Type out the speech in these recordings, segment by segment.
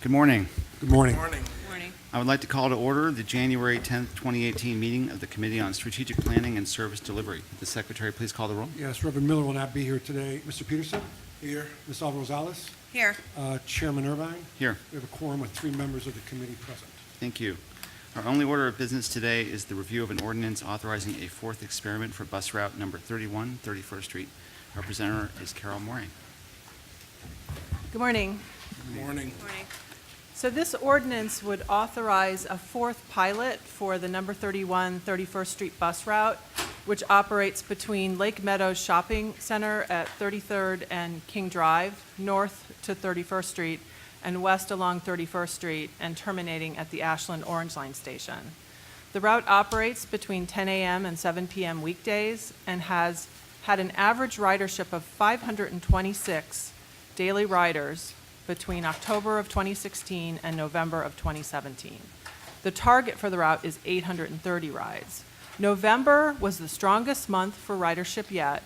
Good morning. Good morning. Morning. I would like to call to order the January 10th, 2018 meeting of the Committee on Strategic Planning and Service Delivery. Would the Secretary please call the roll? Yes, Reverend Miller will not be here today. Mr. Peterson? Here. Ms. Alvarez-Rosales? Here. Chairman Irvine? Here. We have a quorum with 3 members of the committee present. Thank you. Our only order of business today is the review of an ordinance authorizing a fourth experiment for bus route number 31, 31st Street. Our presenter is Carol Moring. Good morning. Morning. So this ordinance would authorize a fourth pilot for the number 31 31st Street bus route, which operates between Lake Meadows Shopping Center at 33rd and King Drive, north to 31st Street, and west along 31st Street, and terminating at the Ashland Orange Line station. The route operates between 10 a.m. and 7 p.m. weekdays and has had an average ridership of 526 daily riders between October of 2016 and November of 2017. The target for the route is 830 rides. November was the strongest month for ridership yet,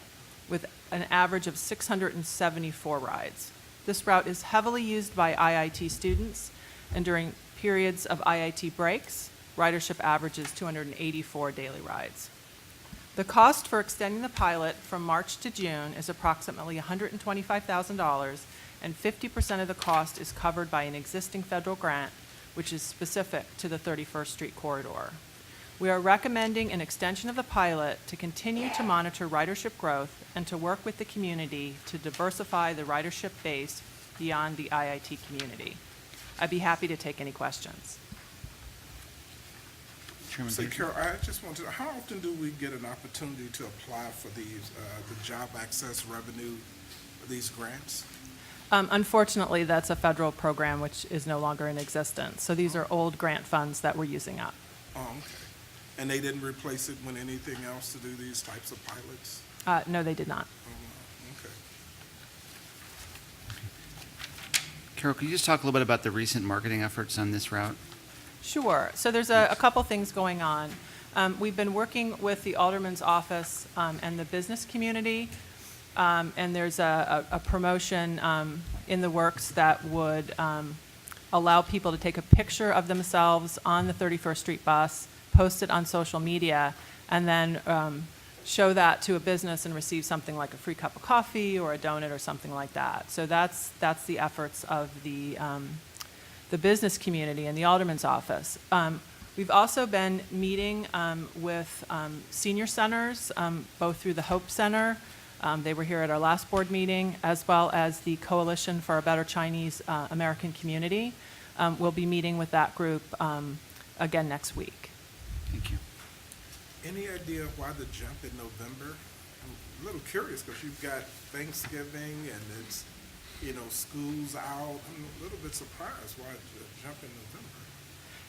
with an average of 674 rides. This route is heavily used by IIT students, and during periods of IIT breaks, ridership averages 284 daily rides. The cost for extending the pilot from March to June is approximately $125,000, and 50% of the cost is covered by an existing federal grant, which is specific to the 31st Street corridor. We are recommending an extension of the pilot to continue to monitor ridership growth and to work with the community to diversify the ridership base beyond the IIT community. I'd be happy to take any questions. Chairman Say, Peterson? Carol, I just wanted to know, how often do we get an opportunity to apply for these, the job access revenue, these grants? Unfortunately, that's a federal program which is no longer in existence. So these are old grant funds that we're using up. Oh, okay. And they didn't replace it with anything else to do these types of pilots? No, they did not. Oh, okay. Carol, could you just talk a little bit about the recent marketing efforts on this route? Sure. So there's a couple things going on. We've been working with the Alderman's office and the business community, and there's a promotion in the works that would allow people to take a picture of themselves on the 31st Street bus, post it on social media, and then show that to a business and receive something like a free cup of coffee or a donut or something like that. So that's the efforts of the business community and the Alderman's office. We've also been meeting with senior centers, both through the Hope Center. They were here at our last board meeting, as well as the Coalition for a Better Chinese American Community. We'll be meeting with that group again next week. Thank you. Any idea why the jump in November? I'm a little curious because you've got Thanksgiving and it's, school's out. I'm a little bit surprised why the jump in November.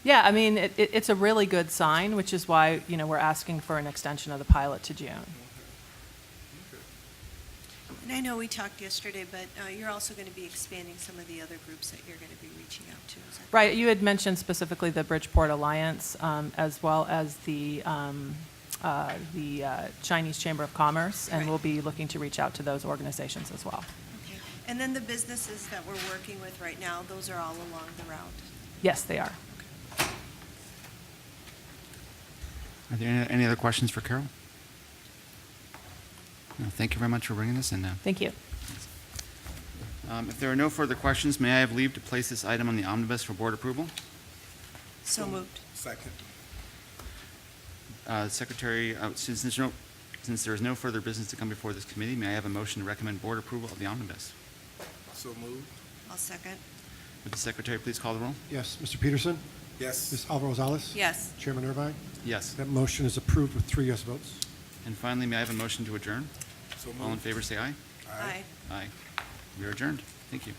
Yeah, I mean, it's a really good sign, which is why, we're asking for an extension of the pilot to June. Okay. And I know we talked yesterday, but you're also going to be expanding some of the other groups that you're going to be reaching out to. Is that Right, you had mentioned specifically the Bridgeport Alliance, as well as the Chinese Chamber of Commerce, and Right. we'll be looking to reach out to those organizations as well. okay? And then the businesses that we're working with right now, those are all along the route. Yes, they are. Are there any other questions for Carol? No, thank you very much for bringing this in. Thank you. If there are no further questions, may I have leave to place this item on the omnibus for board approval? So moved. Second. Secretary, since there is no further business to come before this committee, may I have a motion to recommend board approval of the omnibus? So moved. I'll second. Would the Secretary please call the roll? Yes, Mr. Peterson? Yes. Ms. Alvarez-Rosales? Yes. Chairman Irvine? Yes. That motion is approved with 3 yes votes. And finally, may I have a motion to adjourn? So moved. All in favor, say aye. Aye. Aye. We are adjourned. Thank you.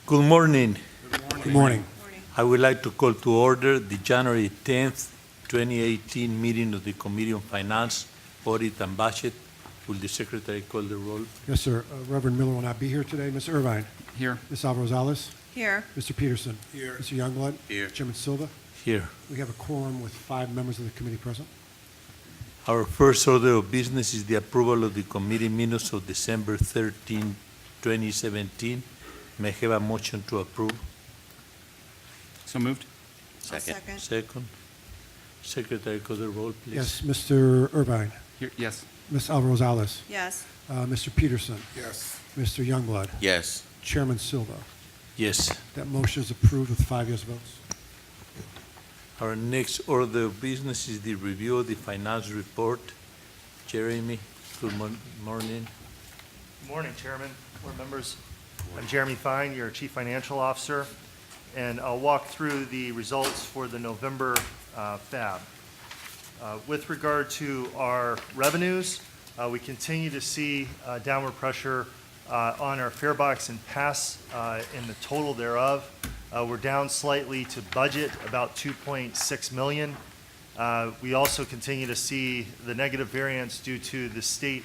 Good morning. Good morning. Morning. I would like to call to order the January 10th, 2018 meeting of the Committee on Finance, Audit, and Budget. Will the Secretary call the roll? Yes, sir. Reverend Miller will not be here today. Ms. Irvine? Here. Ms. Alvarez-Rosales? Here. Mr. Peterson? Here. Mr. Youngblood? Here. Chairman Silva? Here. We have a quorum with 5 members of the committee present. Our first order of business is the approval of the committee minutes of December 13, 2017. May I have a motion to approve? So moved. Second. Second. Secretary, call the roll, please. Yes, Mr. Irvine, Here, yes. Ms. Alvarez-Rosales, Yes. Mr. Peterson, Yes. Mr. Youngblood, Yes. Chairman Silva. Yes. That motion is approved with 5 yes votes. Our next order of business is the review of the finance report. Jeremy, good morning. Good morning, Chairman, board members. I'm Jeremy Fine, your Chief Financial Officer, and I'll walk through the results for the November FAB. With regard to our revenues, we continue to see downward pressure on our fare box and pass in the total thereof. We're down slightly to budget, about 2.6 million. We also continue to see the negative variance due to the state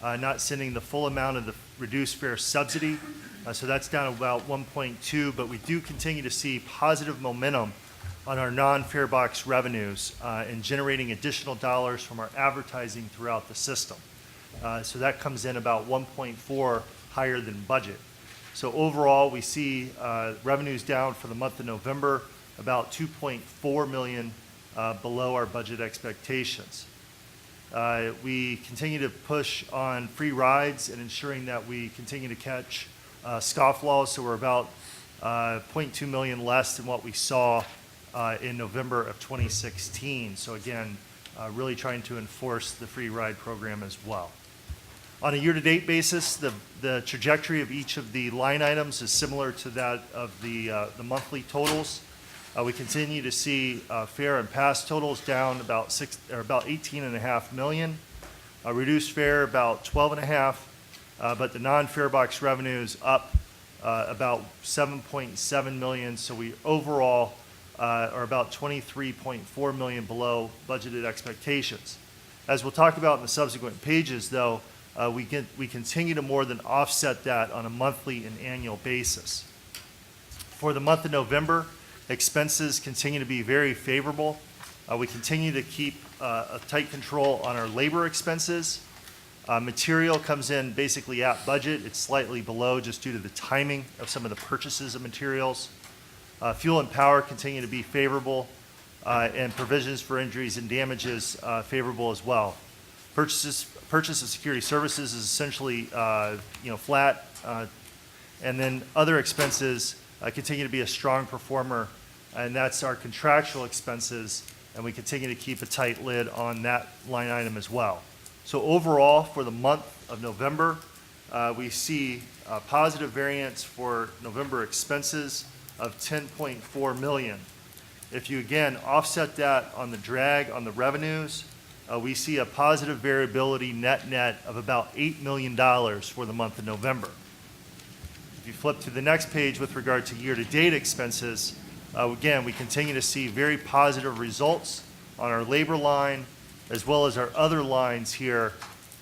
not sending the full amount of the reduced fare subsidy. So that's down about 1.2, but we do continue to see positive momentum on our non-fare box revenues and generating additional dollars from our advertising throughout the system. So that comes in about 1.4 higher than budget. So overall, we see revenues down for the month of November, about 2.4 million below our budget expectations. We continue to push on free rides and ensuring that we continue to catch scofflaws, so we're about 0.2 million less than what we saw in November of 2016. So again, really trying to enforce the free ride program as well. On a year-to-date basis, the trajectory of each of the line items is similar to that of the monthly totals. We continue to see fare and pass totals down about 18.5 million. Reduced fare about 12.5, but the non-fare box revenues up about 7.7 million. So we overall are about 23.4 million below budgeted expectations. As we'll talk about in the subsequent pages, though, we continue to more than offset that on a monthly and annual basis. For the month of November, expenses continue to be very favorable. We continue to keep a tight control on our labor expenses. Material comes in basically at budget. It's slightly below just due to the timing of some of the purchases of materials. Fuel and power continue to be favorable, and provisions for injuries and damages favorable as well. Purchase of security services is essentially flat, and then other expenses continue to be a strong performer, and that's our contractual expenses, and we continue to keep a tight lid on that line item as well. So overall, for the month of November, we see a positive variance for November expenses of 10.4 million. If you again offset that on the drag on the revenues, we see a positive variability net of about $8 million for the month of November. If you flip to the next page with regard to year-to-date expenses, again, we continue to see very positive results on our labor line as well as our other lines here.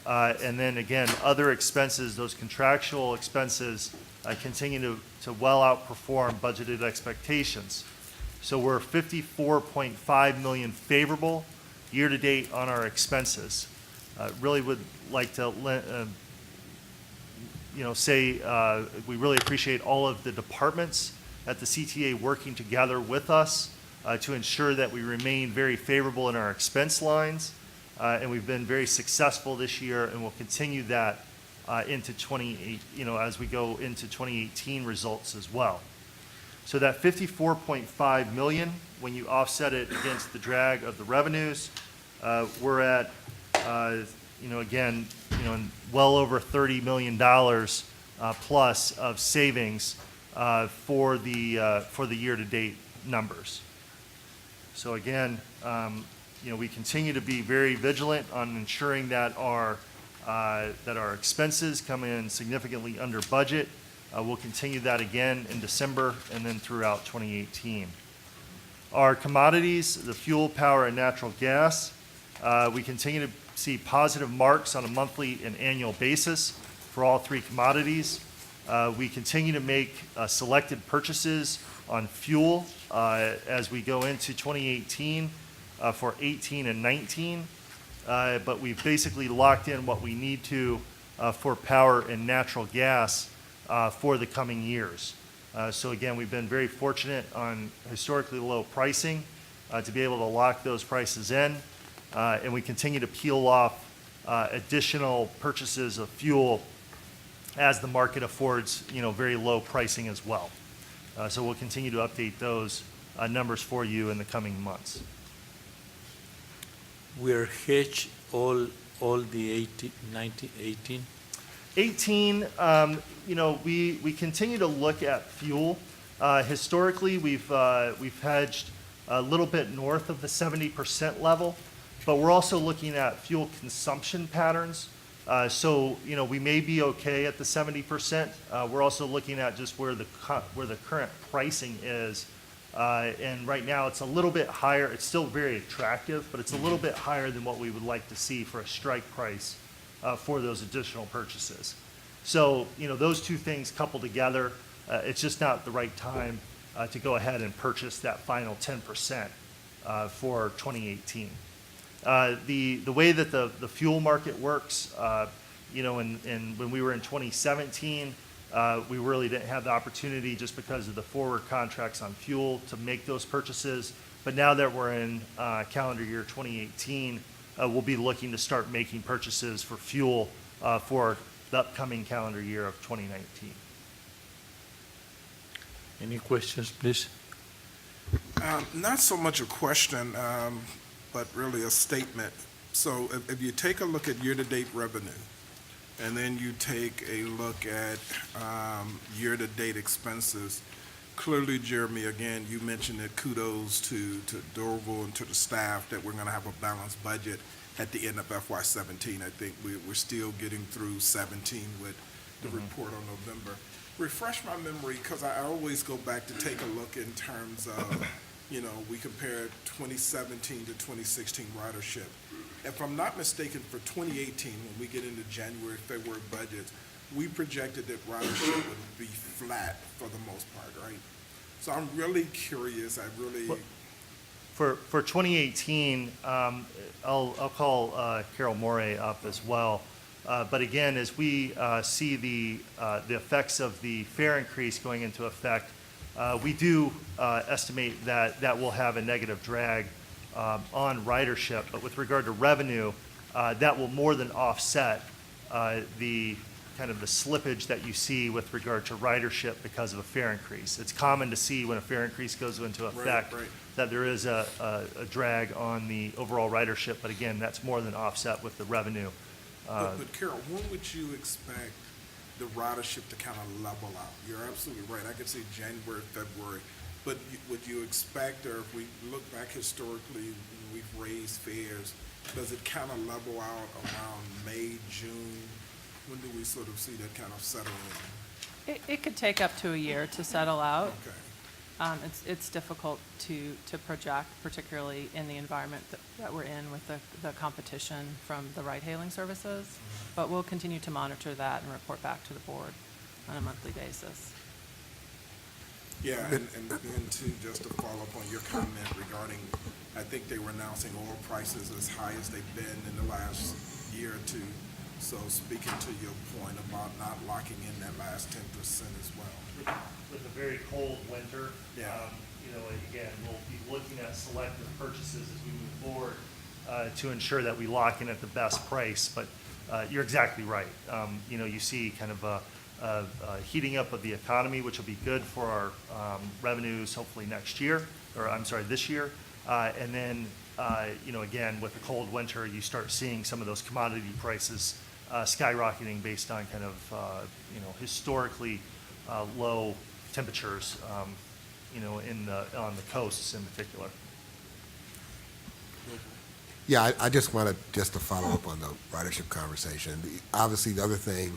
And then again, other expenses, those contractual expenses, continue to well outperform budgeted expectations. So we're 54.5 million favorable year-to-date on our expenses. Really would like to say we really appreciate all of the departments at the CTA working together with us to ensure that we remain very favorable in our expense lines. And we've been very successful this year, and we'll continue that into as we go into 2018 results as well. So that 54.5 million, when you offset it against the drag of the revenues, we're at, well over $30 million plus of savings for the year-to-date numbers. So again, we continue to be very vigilant on ensuring that our expenses come in significantly under budget. We'll continue that again in December and then throughout 2018. Our commodities, the fuel, power, and natural gas, we continue to see positive marks on a monthly and annual basis for all three commodities. We continue to make selected purchases on fuel as we go into 2018 for 18 and 19. but we've basically locked in what we need to for power and natural gas for the coming years. So again, we've been very fortunate on historically low pricing to be able to lock those prices in, and we continue to peel off additional purchases of fuel as the market affords, very low pricing as well. So we'll continue to update those numbers for you in the coming months. We're hedged all the 18, 19, 18. 18, we continue to look at fuel. Historically, we've hedged a little bit north of the 70% level, but we're also looking at fuel consumption patterns. So, we may be okay at the 70%. We're also looking at just where the current pricing is. And right now, it's a little bit higher. It's still very attractive, but it's a little bit higher than what we would like to see for a strike price for those additional purchases. So, those two things coupled together, it's just not the right time to go ahead and purchase that final 10% for 2018. The way that the fuel market works, and when we were in 2017, we really didn't have the opportunity just because of the forward contracts on fuel to make those purchases. But now that we're in calendar year 2018, we'll be looking to start making purchases for fuel for the upcoming calendar year of 2019. Any questions, please? Not so much a question, but really a statement. So if you take a look at year-to-date revenue, and then you take a look at year-to-date expenses, clearly, Jeremy, again, you mentioned that kudos to Dorval and to the staff that we're going to have a balanced budget at the end of FY17. I think we're still getting through 17 with the report on November. Refresh my memory, because I always go back to take a look in terms of, we compare 2017 to 2016 ridership. If I'm not mistaken, for 2018, when we get into January, February budgets, we projected that ridership would be flat for the most part, right? So I'm really curious. For 2018, I'll call Carol Morey up as well. But again, as we see the effects of the fare increase going into effect, we do estimate that will have a negative drag on ridership. But with regard to revenue, that will more than offset the kind of the slippage that you see with regard to ridership because of a fare increase. It's common to see when a fare increase goes into effect that there is a drag on the overall ridership. But again, that's more than offset with the revenue. But Carol, when would you expect the ridership to kind of level out? You're absolutely right. I could see January, February. But would you expect, or if we look back historically, when we've raised fares, does it kind of level out around May, June? When do we sort of see that kind of settle in? It could take up to a year to settle out. Okay. It's difficult to project, particularly in the environment that we're in with the competition from the ride-hailing services. But we'll continue to monitor that and report back to the board on a monthly basis. Yeah, and then too, just to follow up on your comment regarding, I think they were announcing oil prices as high as they've been in the last year or two. So speaking to your point about not locking in that last 10% as well. With a very cold winter, Yeah. Again, we'll be looking at selective purchases as we move forward to ensure that we lock in at the best price. But you're exactly right. You see kind of a heating up of the economy, which will be good for our revenues hopefully next year, this year. And then, again, with the cold winter, you start seeing some of those commodity prices skyrocketing based on kind of, historically low temperatures, on the coasts in particular. Yeah, I just wanted to follow up on the ridership conversation. Obviously, the other thing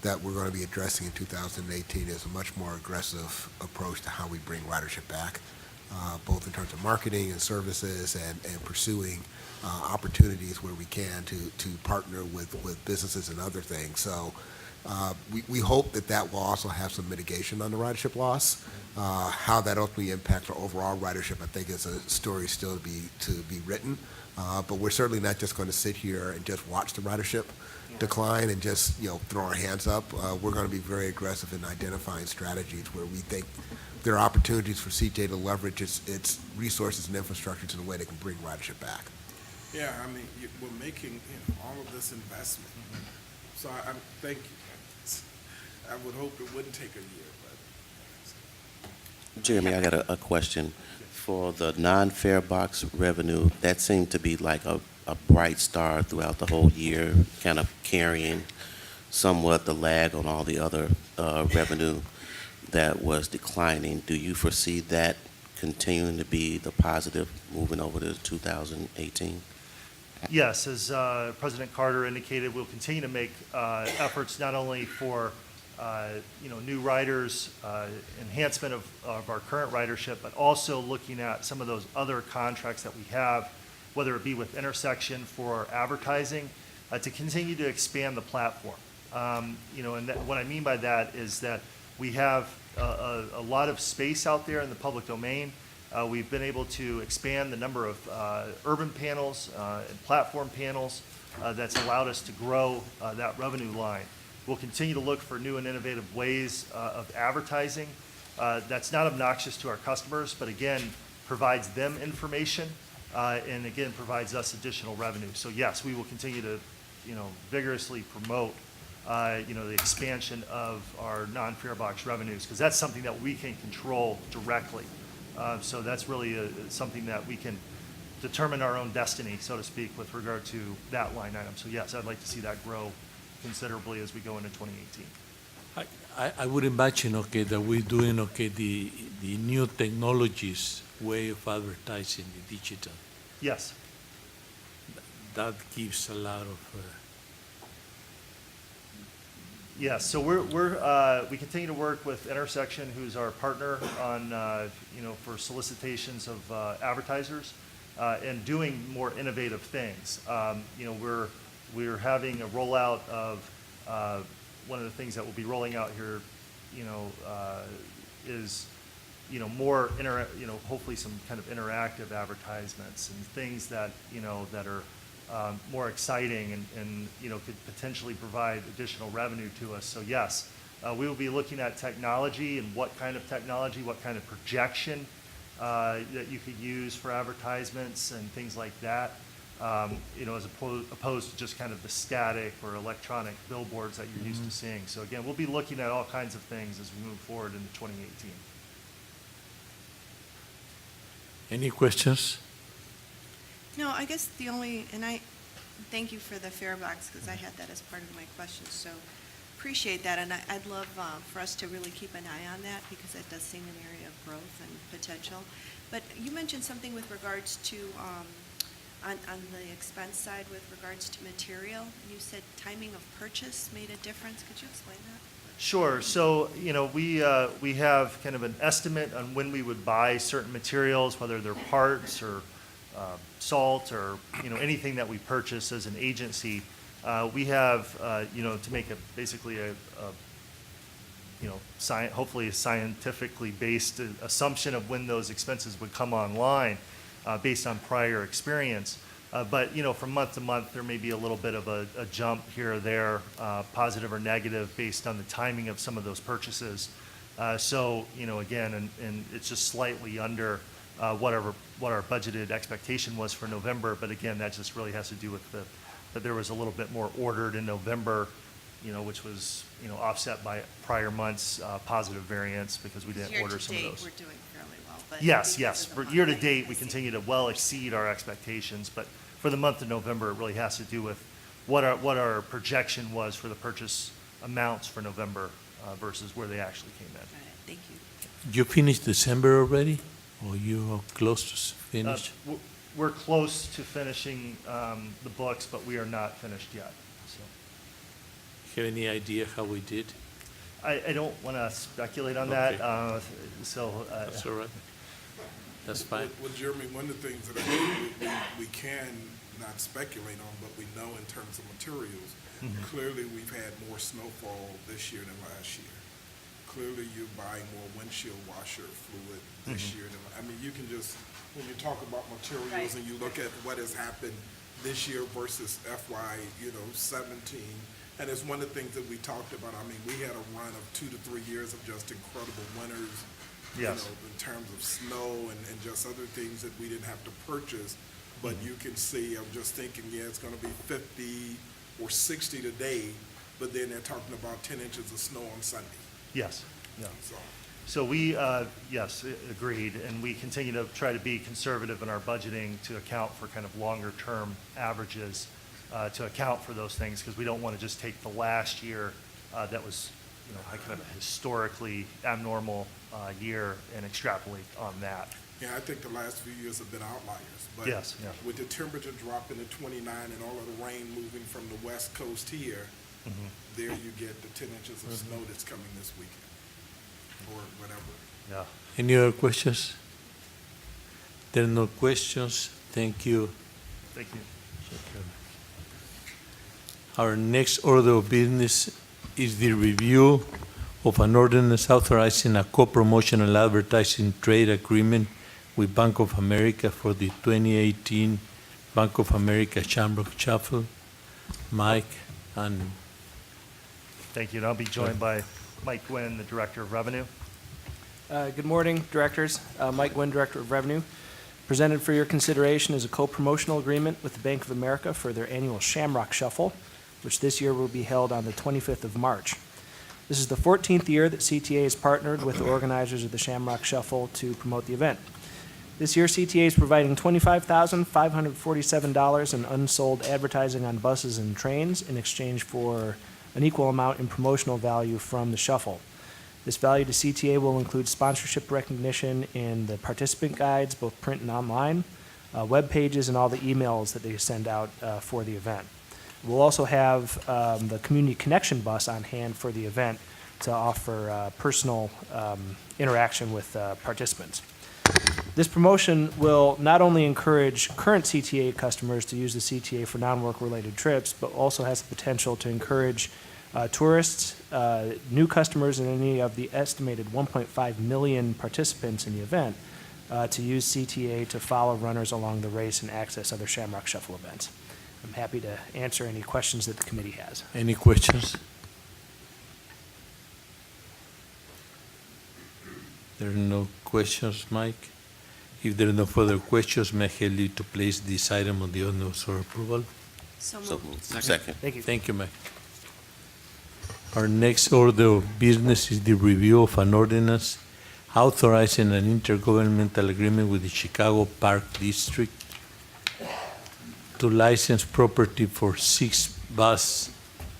that we're going to be addressing in 2018 is a much more aggressive approach to how we bring ridership back, both in terms of marketing and services and pursuing opportunities where we can to partner with businesses and other things. So we hope that will also have some mitigation on the ridership loss. How that ultimately impacts our overall ridership, I think, is a story still to be written. But we're certainly not just going to sit here and just watch the ridership decline and just, throw our hands up. We're going to be very aggressive in identifying strategies where we think there are opportunities for CJ to leverage its resources and infrastructure to the way they can bring ridership back. Yeah, I mean, we're making, all of this investment. So I think, I would hope it wouldn't take a year, but. Jeremy, I got a question. For the non-fare box revenue, that seemed to be like a bright star throughout the whole year, kind of carrying somewhat the lag on all the other revenue that was declining. Do you foresee that continuing to be the positive moving over to 2018? Yes, as President Carter indicated, we'll continue to make efforts not only for new riders, enhancement of our current ridership, but also looking at some of those other contracts that we have, whether it be with Intersection for advertising, to continue to expand the platform. And what I mean by that is that we have a lot of space out there in the public domain. We've been able to expand the number of urban panels and platform panels that's allowed us to grow that revenue line. We'll continue to look for new and innovative ways of advertising that's not obnoxious to our customers, but again, provides them information and again, provides us additional revenue. So yes, we will continue to, vigorously promote, the expansion of our non-fare box revenues, because that's something that we can control directly. So that's really something that we can determine our own destiny, so to speak, with regard to that line item. So yes, I'd like to see that grow considerably as we go into 2018. I would imagine, that we're doing, the new technologies way of advertising, the digital. Yes. That gives a lot of, Yes, so we continue to work with Intersection, who's our partner on, for solicitations of advertisers and doing more innovative things. We're having a rollout of, one of the things that we'll be rolling out here, is, more, hopefully some kind of interactive advertisements and things that, that are more exciting and could potentially provide additional revenue to us. So yes, we will be looking at technology and what kind of technology, what kind of projection that you could use for advertisements and things like that, as opposed to just kind of the static or electronic billboards that you're used to seeing. So again, we'll be looking at all kinds of things as we move forward into 2018. any questions? No, I guess the only, and I thank you for the fare box, because I had that as part of my question, so appreciate that, and I'd love for us to really keep an eye on that, because that does seem an area of growth and potential. But you mentioned something with regards to, on the expense side with regards to material. You said timing of purchase made a difference. Could you explain that? Sure. So, we have kind of an estimate on when we would buy certain materials, whether they're parts or salt or, anything that we purchase as an agency. We have, to make basically hopefully a scientifically based assumption of when those expenses would come online based on prior experience. But, from month to month, there may be a little bit of a jump here or there, positive or negative, based on the timing of some of those purchases. So, again, and it's just slightly under what our budgeted expectation was for November. But again, that just really has to do with that there was a little bit more ordered in November, which was, offset by prior months' positive variance because we didn't order some of those. Year to date, we're doing fairly well. But Yes. because of the For month, year to I date, we see. continue to well exceed our expectations, but for the month of November, it really has to do with what our projection was for the purchase amounts for November versus where they actually came in. Got it. Thank you. You finished December already, or you are close to finish? We're close to finishing the books, but we are not finished yet. So Have any idea how we did? I don't want to speculate on Okay. that. That's all right. That's fine. Well, Jeremy, one of the things that I think we can not speculate on, but we know in terms of materials, clearly we've had more snowfall this year than last year. clearly you're buying more windshield washer fluid this year. I mean, you can just, when you talk about materials Right. and you look at what has happened this year versus FY, 17, and it's one of the things that we talked about. I mean, we had a run of 2 to 3 years of just incredible winters, Yes. in terms of snow and just other things that we didn't have to purchase. But you can see, I'm just thinking, yeah, it's gonna be 50 or 60 today, but then they're talking about 10 inches of snow on Sunday, Yes, yeah. so. So we, yes, agreed, and we continue to try to be conservative in our budgeting to account for kind of longer-term averages, to account for those things, because we don't want to just take the last year that was, a kind of historically abnormal year and extrapolate on that. Yeah, I think the last few years have been outliers, but Yes, yeah. with the temperature dropping to 29 and all of the rain moving from the west coast here, there you get the 10 inches of snow that's coming this weekend, or whatever. Yeah. Any other questions? There are no questions. Thank you. Thank you. Our next order of business is the review of an ordinance authorizing a co-promotional advertising trade agreement with Bank of America for the 2018 Bank of America Shamrock Shuffle. Mike and Thank you, and I'll be joined by Mike Gwynn, the Director of Revenue. Good morning, Directors. Mike Gwynn, Director of Revenue. Presented for your consideration is a co-promotional agreement with the Bank of America for their annual Shamrock Shuffle, which this year will be held on the 25th of March. This is the 14th year that CTA has partnered with the organizers of the Shamrock Shuffle to promote the event. This year, CTA is providing $25,547 in unsold advertising on buses and trains in exchange for an equal amount in promotional value from the shuffle. This value to CTA will include sponsorship recognition in the participant guides, both print and online, web pages, and all the emails that they send out for the event. We'll also have the Community Connection bus on hand for the event to offer personal interaction with participants. This promotion will not only encourage current CTA customers to use the CTA for non-work related trips, but also has the potential to encourage tourists, new customers, and any of the estimated 1.5 million participants in the event to use CTA to follow runners along the race and access other Shamrock Shuffle events. I'm happy to answer any questions that the committee has. any questions? There are no questions, Mike. If there are no further questions, may I have you to place this item on the ordinance for approval? So So moved. moved. Second. Second. Thank you. Thank you, Mike. Our next order of business is the review of an ordinance authorizing an intergovernmental agreement with the Chicago Park District to license property for 6 bus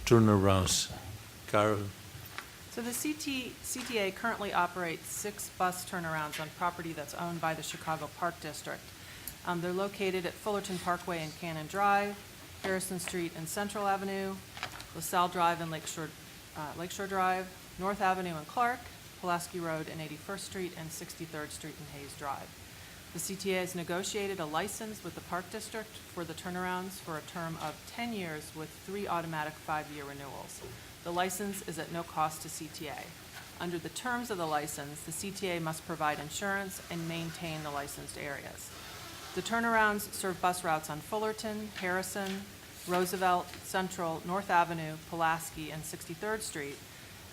turnarounds. Carol? So the CTA currently operates 6 bus turnarounds on property that's owned by the Chicago Park District. They're located at Fullerton Parkway and Cannon Drive, Harrison Street and Central Avenue, LaSalle Drive and Lakeshore Drive, North Avenue and Clark, Pulaski Road and 81st Street, and 63rd Street and Hayes Drive. The CTA has negotiated a license with the Park District for the turnarounds for a term of 10 years with 3 automatic 5-year renewals. The license is at no cost to CTA. Under the terms of the license, the CTA must provide insurance and maintain the licensed areas. The turnarounds serve bus routes on Fullerton, Harrison, Roosevelt, Central, North Avenue, Pulaski, and 63rd Street,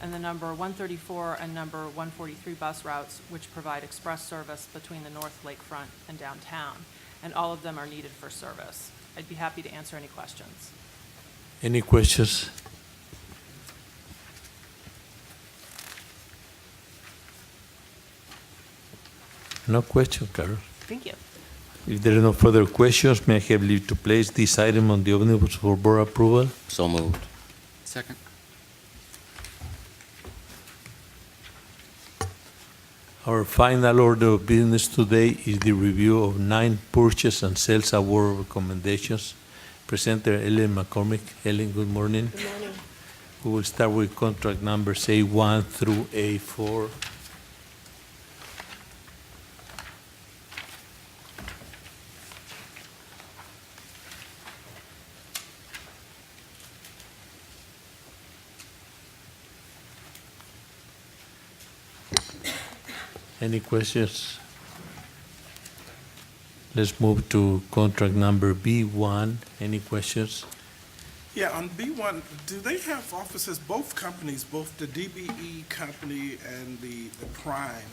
and the number 134 and number 143 bus routes, which provide express service between the North Lakefront and downtown, and all of them are needed for service. I'd be happy to answer any questions. Any questions? No question, Carol. Thank you. If there are no further questions, may I have leave to place this item on the omnibus for board approval? So moved. Second. Our final order of business today is the review of 9 purchase and sales award recommendations. Presenter Ellen McCormick. Ellen, good morning. Good morning. We will start with contract numbers A1 through A4. Any questions? Let's move to contract number B1. Any questions? Yeah, on B1, do they have offices, both companies, both the DBE company and the Prime,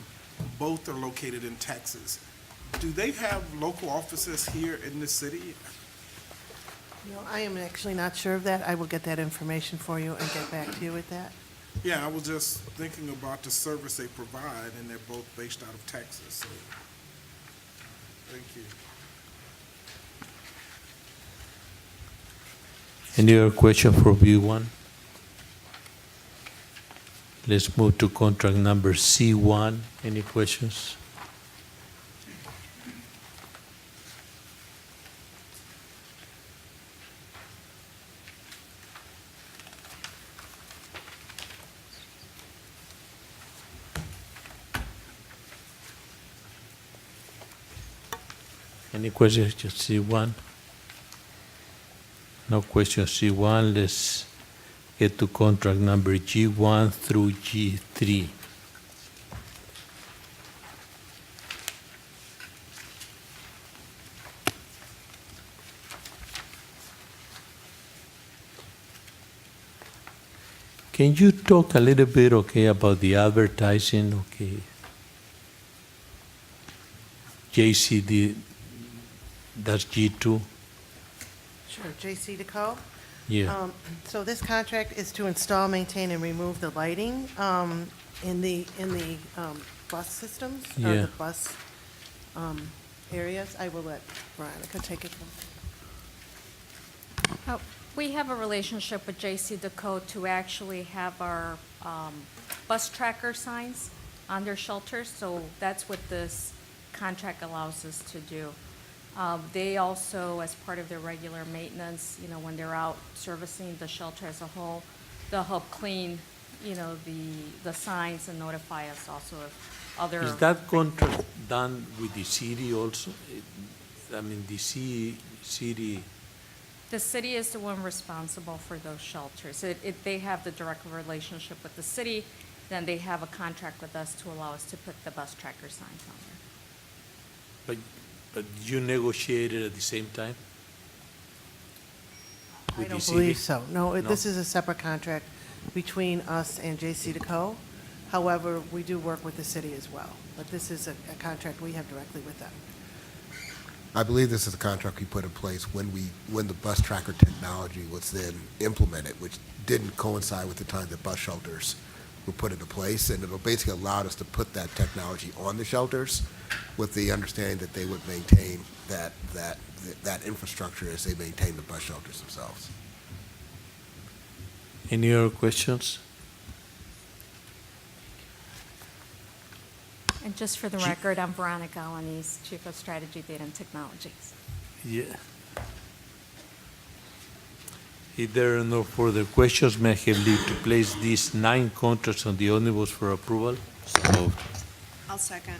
both are located in Texas? Do they have local offices here in the city? No, I am actually not sure of that. I will get that information for you and get back to you with that. Yeah, I was just thinking about the service they provide, and they're both based out of Texas, so, thank you. Any other question for B1? Let's move to contract number C1. Any questions? Any questions to C1? No questions C1. Let's get to contract number G1 through G3. Can you talk a little bit, okay, about the advertising, okay? JCD, that's G2? Sure, J.C. DeCo. Yeah. So this contract is to install, maintain, and remove the lighting in the bus systems, or Yeah. the bus areas. I will let Veronica take it from there. We have a relationship with J.C. DeCo to actually have our bus tracker signs on their shelters, so that's what this contract allows us to do. They also, as part of their regular maintenance, you know, when they're out servicing the shelter as a whole, they'll help clean, you know, the signs and notify us also of other. Is that contract done with the city also? I mean, the city, The city is the one responsible for those shelters. They have the direct relationship with the city, then they have a contract with us to allow us to put the bus tracker signs on there. but you negotiated at the same time? I With the don't city? believe so. No, No? this is a separate contract between us and J.C. DeCo. However, we do work with the city as well, but this is a contract we have directly with them. I believe this is a contract we put in place when the bus tracker technology was then implemented, which didn't coincide with the time that bus shelters were put into place, and it basically allowed us to put that technology on the shelters with the understanding that they would maintain that infrastructure as they maintain the bus shelters themselves. Any other questions? And just for the record, I'm Veronica Alanis, Chief of Strategy, Data and Technologies. Yeah. If there are no further questions, may I have leave to place these 9 contracts on the omnibus for approval? So moved. I'll second.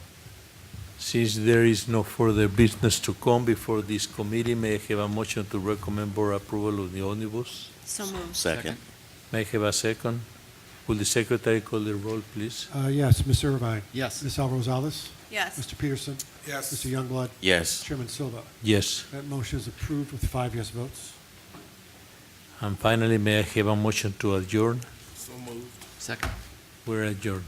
Since there is no further business to come before this committee, may I have a motion to recommend board approval of the omnibus? So moved. Second. May I have a second? Will the secretary call the roll, please? Yes, Ms. Irvine. Yes. Ms. Alvarez-Rosales. Yes. Mr. Peterson. Yes. Mr. Youngblood. Yes. Chairman Silva. Yes. That motion is approved with 5 yes votes. And finally, may I have a motion to adjourn? So moved. Second. We're adjourned.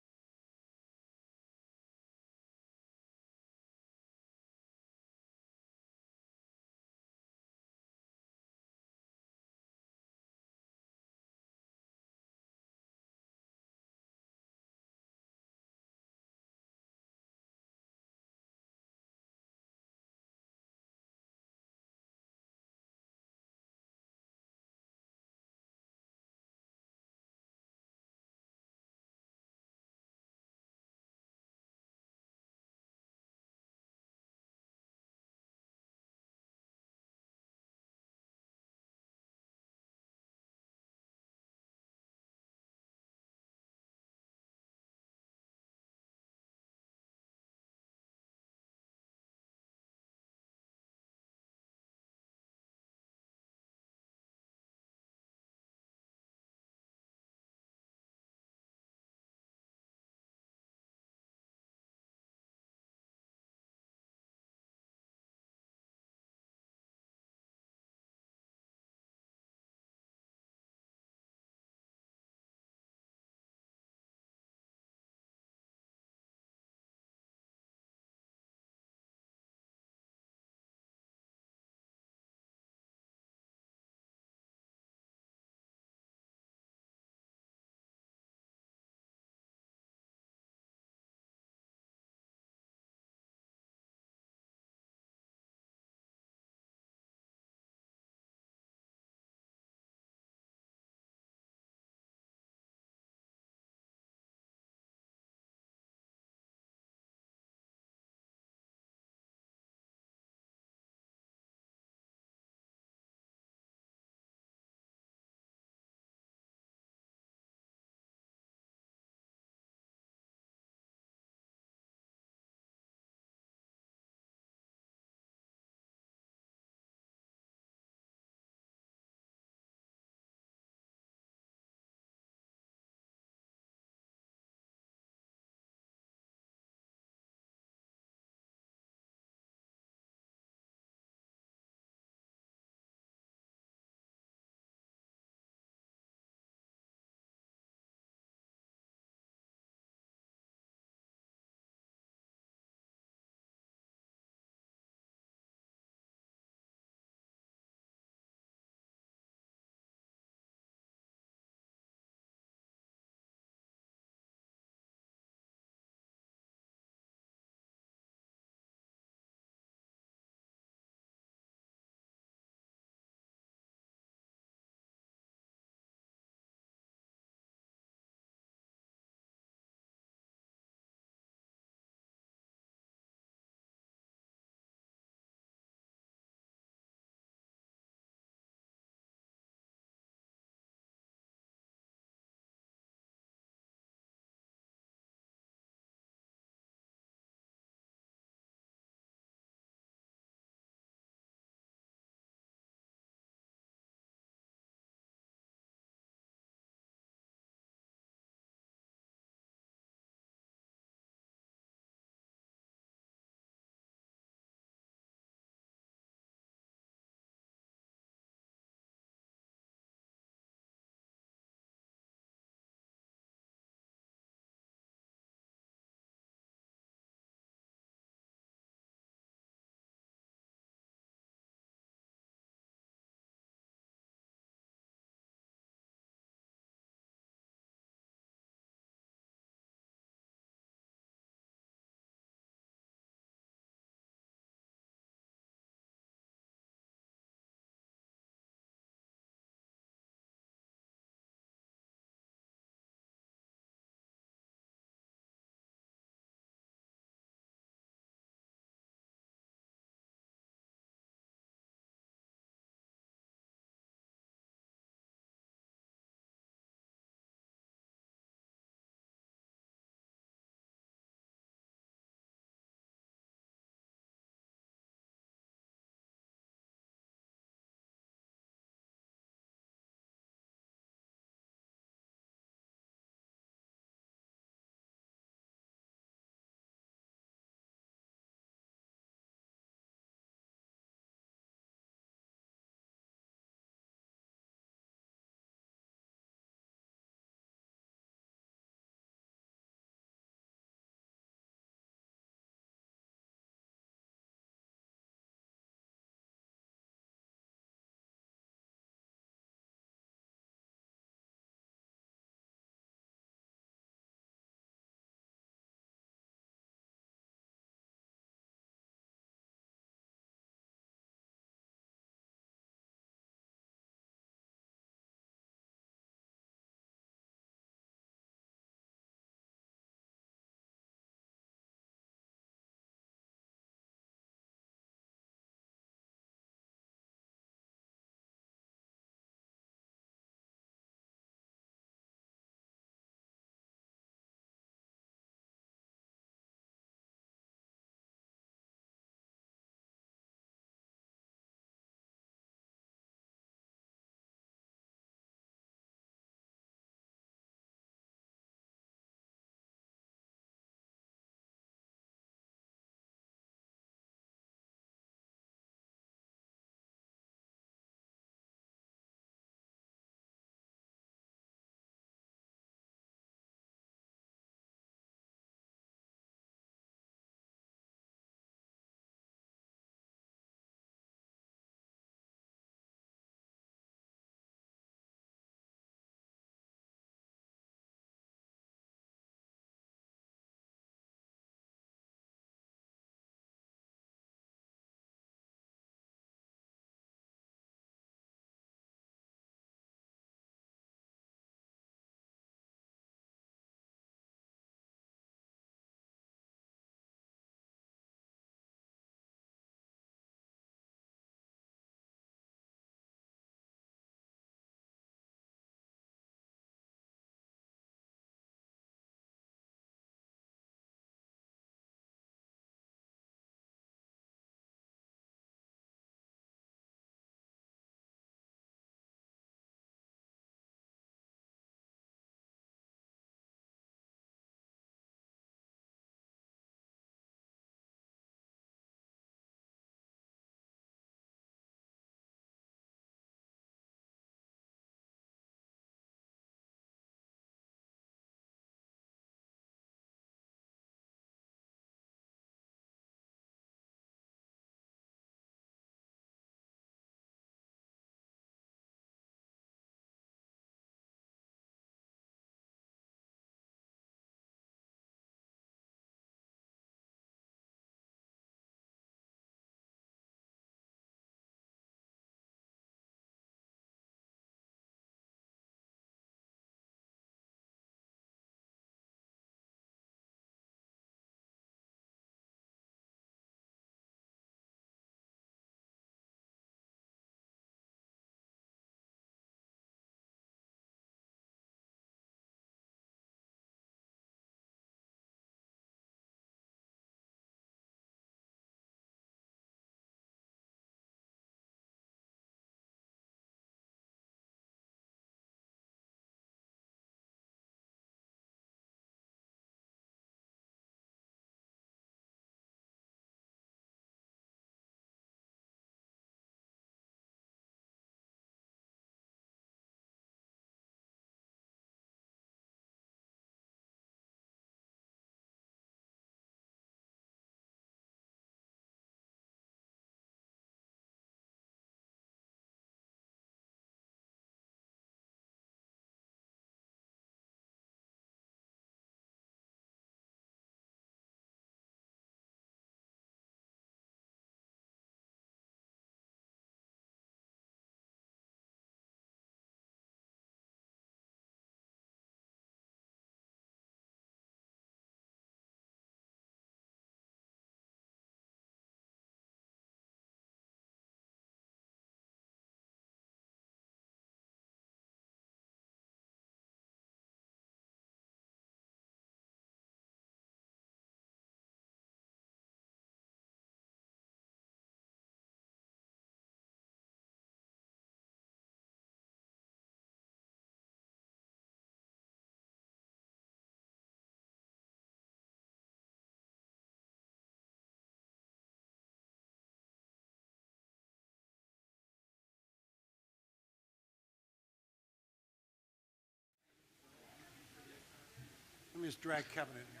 me just drag Kevin in here.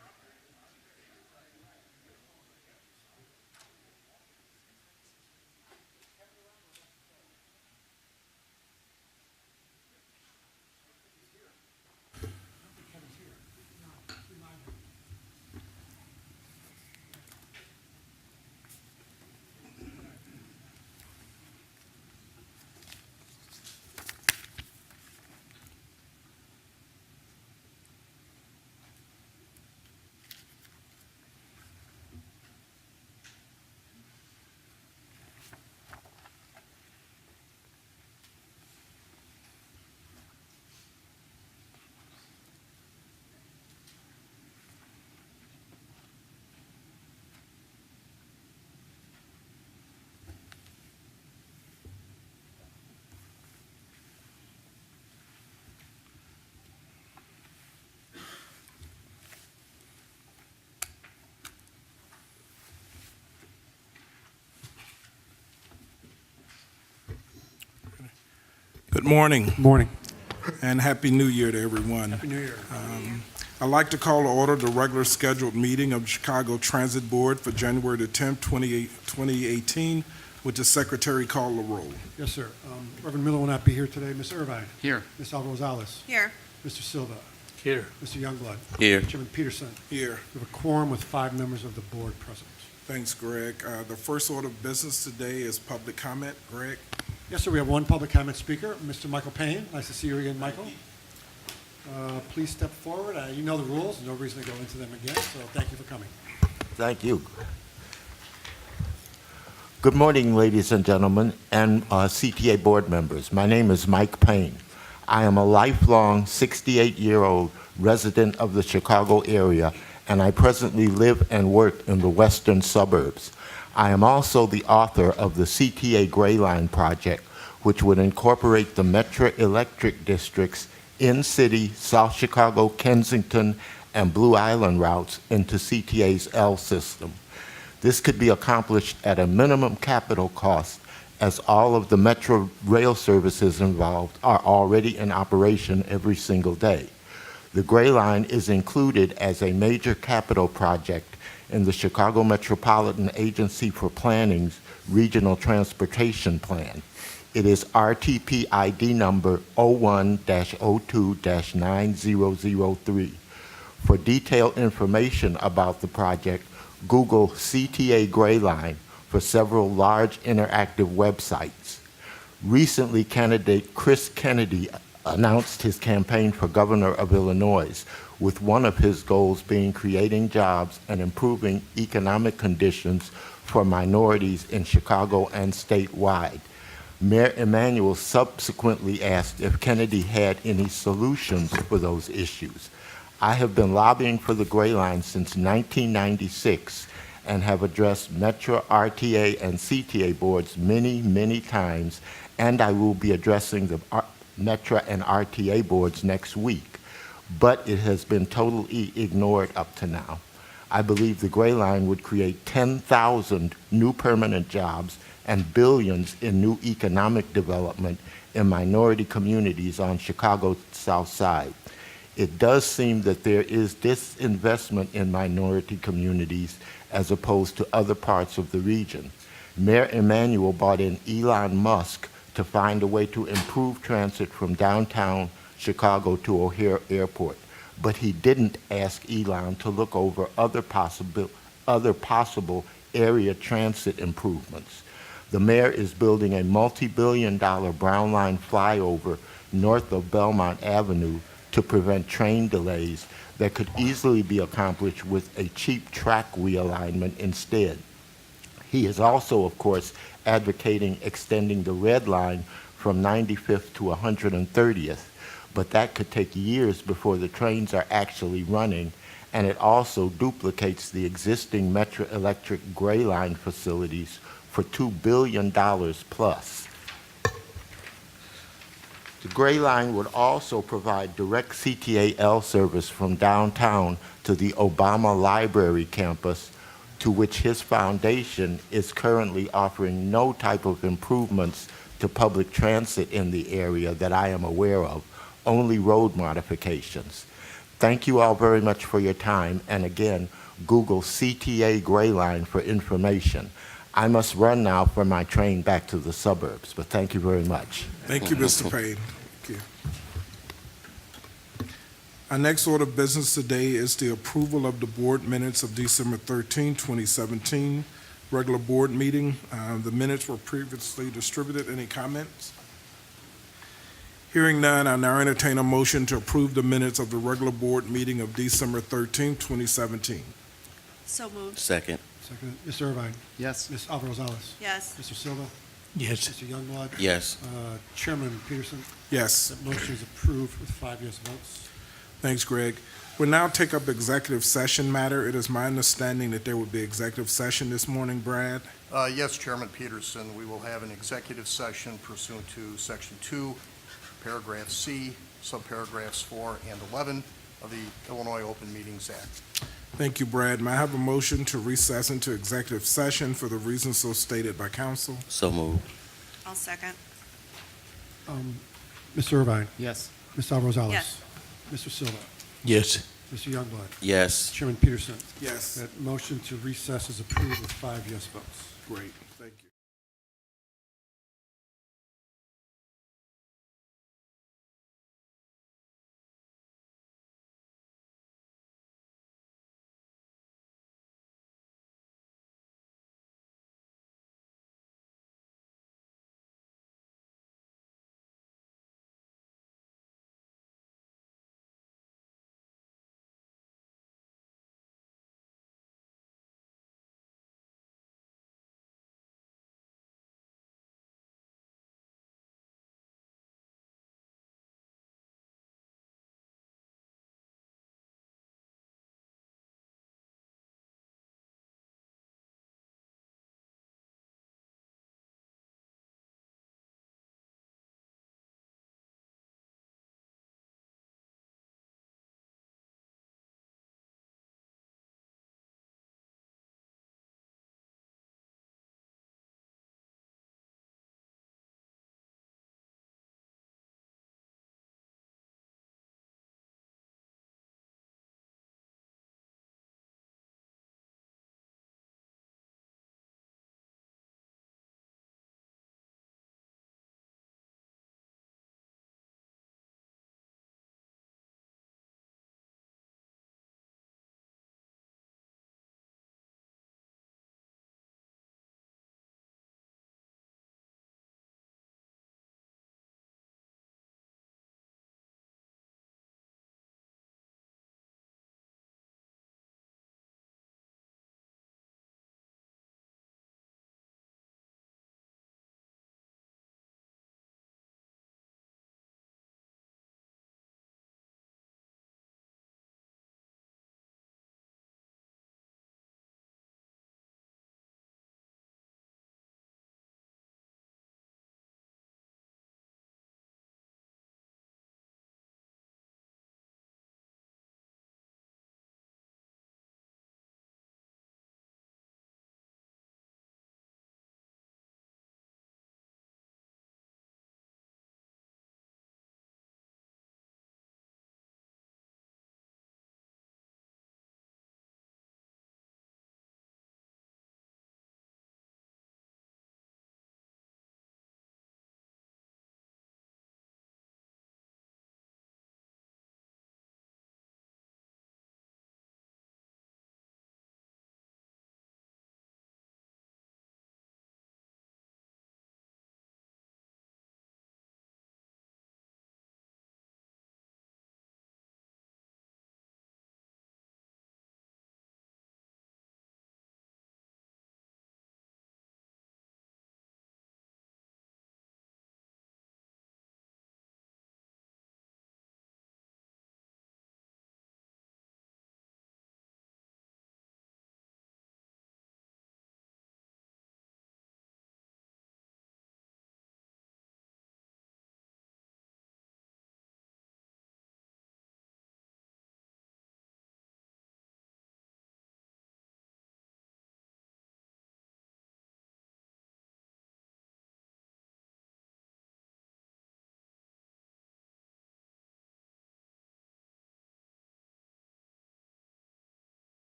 Good morning Morning. and Happy New Year to everyone. Happy New Year. I'd like to call to order the regular scheduled meeting of the Chicago Transit Board for January the 10th, 2018. Would the secretary call the roll? Yes, sir. Reverend Miller will not be here today. Ms. Irvine. Here. Ms. Alvarez. Here. Mr. Silva. Here. Mr. Youngblood. Here. Chairman Peterson. Here. We have a quorum with 5 members of the board present. Thanks, Greg. The first order of business today is public comment. Greg? Yes, sir. We have one public comment speaker, Mr. Michael Payne. Nice to see you again, Michael. Please step forward. You know the rules. No reason to go into them again, so thank you for coming. Thank you. Good morning, ladies and gentlemen, and CTA board members. My name is Mike Payne. I am a lifelong 68-year-old resident of the Chicago area, and I presently live and work in the western suburbs. I am also the author of the CTA Gray Line project, which would incorporate the Metro Electric District's in-city South Chicago, Kensington, and Blue Island routes into CTA's L system. This could be accomplished at a minimum capital cost, as all of the Metro rail services involved are already in operation every single day. The Gray Line is included as a major capital project in the Chicago Metropolitan Agency for Planning's Regional Transportation Plan. It is RTP ID number 01-02-9003. For detailed information about the project, Google CTA Gray Line for several large interactive websites. Recently, candidate Chris Kennedy announced his campaign for governor of Illinois, with one of his goals being creating jobs and improving economic conditions for minorities in Chicago and statewide. Mayor Emanuel subsequently asked if Kennedy had any solutions for those issues. I have been lobbying for the Gray Line since 1996 and have addressed Metro, RTA, and CTA boards many, many times, and I will be addressing the Metro and RTA boards next week, but it has been totally ignored up to now. I believe the Gray Line would create 10,000 new permanent jobs and billions in new economic development in minority communities on Chicago's South Side. It does seem that there is disinvestment in minority communities as opposed to other parts of the region. Mayor Emanuel brought in Elon Musk to find a way to improve transit from downtown Chicago to O'Hare Airport, but he didn't ask Elon to look over other possible area transit improvements. The mayor is building a multi-billion-dollar Brown Line flyover north of Belmont Avenue to prevent train delays that could easily be accomplished with a cheap track realignment instead. He is also, of course, advocating extending the Red Line from 95th to 130th, but that could take years before the trains are actually running, and it also duplicates the existing Metro Electric Gray Line facilities for $2 billion plus. The Gray Line would also provide direct CTA-L service from downtown to the Obama Library campus, to which his foundation is currently offering no type of improvements to public transit in the area that I am aware of, only road modifications. Thank you all very much for your time, and again, Google CTA Gray Line for information. I must run now for my train back to the suburbs, but thank you very much. Thank you, Mr. Payne. Thank you. Our next order of business today is the approval of the board minutes of December 13, 2017, regular board meeting. The minutes were previously distributed. Any comments? Hearing none, I now entertain a motion to approve the minutes of the regular board meeting of December 13, 2017. So moved. Second. Second, Mr. Irvine. Yes. Ms. Alvarez Rosales. Yes. Mr. Silva. Yes. Mr. Youngblood. Yes. Chairman Peterson. Yes. That motion is approved with 5 yes votes. Thanks, Greg. We'll now take up executive session matter. It is my understanding that there would be executive session this morning, Brad. Yes, Chairman Peterson, we will have an executive session pursuant to Section 2, Paragraph C, subparagraphs 4 and 11 of the Illinois Open Meetings Act. Thank you, Brad. May I have a motion to recess into executive session for the reasons so stated by council? So moved. I'll second. Mr. Irvine. Yes. Ms. Alvarez Rosales. Yes. Mr. Silva. Yes. Mr. Youngblood. Yes. Chairman Peterson. Yes. That motion to recess is approved with 5 yes votes. Great. Thank you.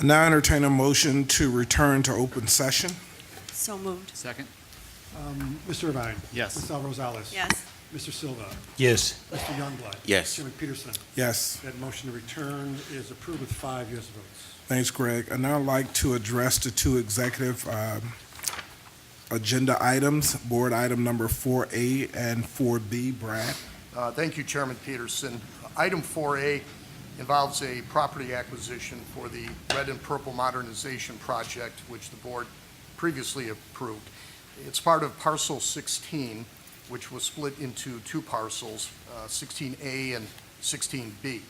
I now entertain a motion to return to open session. So moved. Second? Mr. Irvine? Yes. Ms. Alvarez? Yes. Mr. Silva? Yes. Mr. Youngblood? Yes. Chairman Peterson? Yes. That motion to return is approved with 5 yes votes. Thanks, Greg. I'd now like to address the two executive agenda items, board item number 4A and 4B. Brad? Thank you, Chairman Peterson. Item 4A involves a property acquisition for the Red and Purple Modernization Project, which the board previously approved. It's part of Parcel 16, which was split into two parcels, 16A and 16B.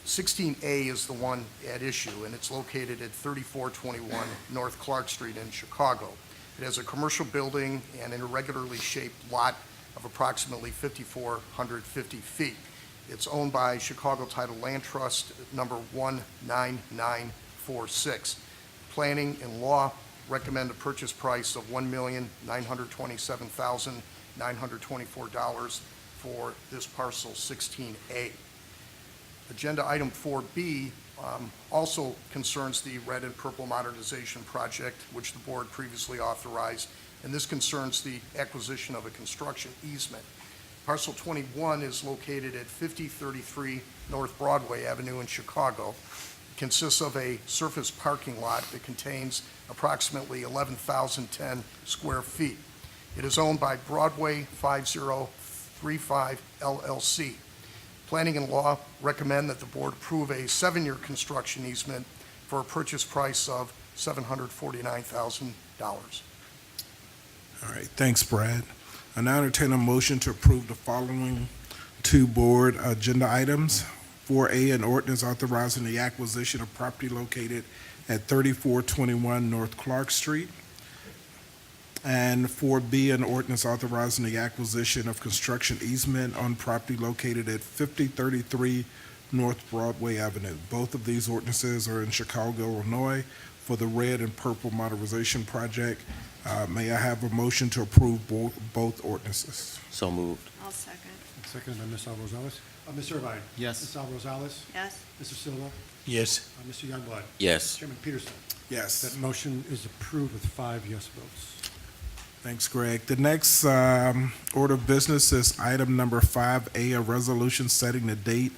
16A is the one at issue, and it's located at 3421 North Clark Street in Chicago. It has a commercial building and an irregularly shaped lot of approximately 5,450 feet. It's owned by Chicago Title Land Trust, number 19946. Planning and law recommend a purchase price of $1,927,924 for this parcel 16A. Agenda item 4B also concerns the Red and Purple Modernization Project, which the board previously authorized, and this concerns the acquisition of a construction easement. Parcel 21 is located at 5033 North Broadway Avenue in Chicago. It consists of a surface parking lot that contains approximately 11,010 square feet. It is owned by Broadway 5035 LLC. Planning and law recommend that the board approve a 7-year construction easement for a purchase price of $749,000. All right, thanks, Brad. I now entertain a motion to approve the following two board agenda items. 4A, an ordinance authorizing the acquisition of property located at 3421 North Clark Street. And 4B, an ordinance authorizing the acquisition of construction easement on property located at 5033 North Broadway Avenue. Both of these ordinances are in Chicago, Illinois, for the Red and Purple Modernization Project. May I have a motion to approve both ordinances? So moved. I'll second. Seconded by Ms. Alvarez? Mr. Irvine? Yes. Ms. Alvarez? Yes. Mr. Silva? Yes. Mr. Youngblood? Yes. Chairman Peterson? Yes. That motion is approved with 5 yes votes. Thanks, Greg. The next order of business is item number 5A, a resolution setting the date